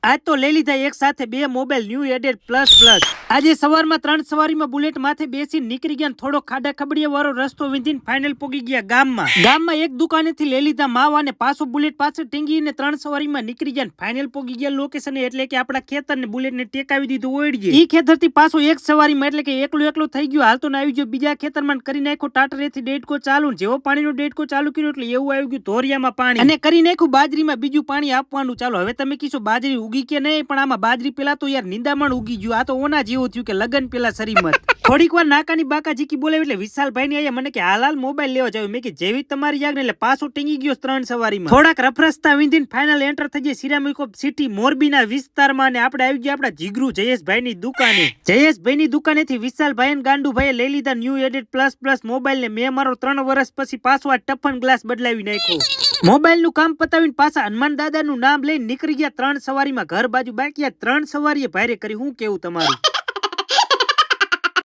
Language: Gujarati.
આજ તો લઈ લીધા એક સાથે બે mobile new added plus plus. આજે સવારમાં 3 સવારીમાં બુલેટ માથે બેસીને નીકળી ગયા. થોડો ખાડા ખબડિયા વાળો રસ્તો વિંધીને ફાઇનલ પોગી ગયા ગામમાં એક દુકાનેથી લઈ લીધા માવા અને પાછો બુલેટ પાછળ ટીંગીને 3 સવારીમાં નીકળી ગયા. ફાઇનલ પોગી ગયા લોકેશન એટલે કે આપણા ખેતરને બુલેટને ટેકાવી દીધું ઓળીએ. ઈ ખેતરથી પાછો એક સવારીમાં એટલે કે એકલો થઈ ગયો. હાલ તો આવી ગયો બીજા ખેતરમાં કરી નાખ્યો ટાટરેથી ડેડકો ચાલુ. જેવો પાણીનો ડેડકો ચાલુ કર્યો એટલે એવું આવી ગયું ધોરિયામાં પાણી અને કરી નાખ્યું બાજરીમાં બીજું પાણી આપવાનું ચાલો. હવે તમે કીશો બાજરી ઉગી કે નહીં, પણ આમાં બાજરી પેલા તો યાર નિંદામણ ઉગી ગયું. આ તો ઓના જેવું થયું કે લગન પેલા શરીમત. થોડીક વાર નાકાની બાકા જીકી બોલાવી એટલે વિશાલભાઈ ની આયા મને કે હાલ મોબાઈલ લેવા જાવ. મેં કે જેવી તમારી જાગ ને એટલે પાછો ટીંગી ગયો 3 સવારીમાં. થોડાક રફરસ્તા વિંધીને ફાઇનલ એન્ટર થઈ જાય સિરામિકો સિટી મોરબીના વિસ્તારમાં અને આપણે આવી ગયા આપણા જીગરૂ જયેશભાઈ ની દુકાને. જયેશભાઈ ની દુકાનેથી વિશાલભાઈ અને ગાંડુભાઈએ લઈ લીધા new added plus plus mobile ને મેં મારો 3 વર્ષ પછી પાછો આ ટફન ગ્લાસ બદલાવી નાખ્યો. મોબાઈલ નું કામ પતાવીને પાછા હનુમાન દાદા નું નામ લઈને નીકળી ગયા 3 સવારીમાં ઘર બાજુ. બાકી 3 સવારીએ ભારે કરી. હું કેવું તમારું?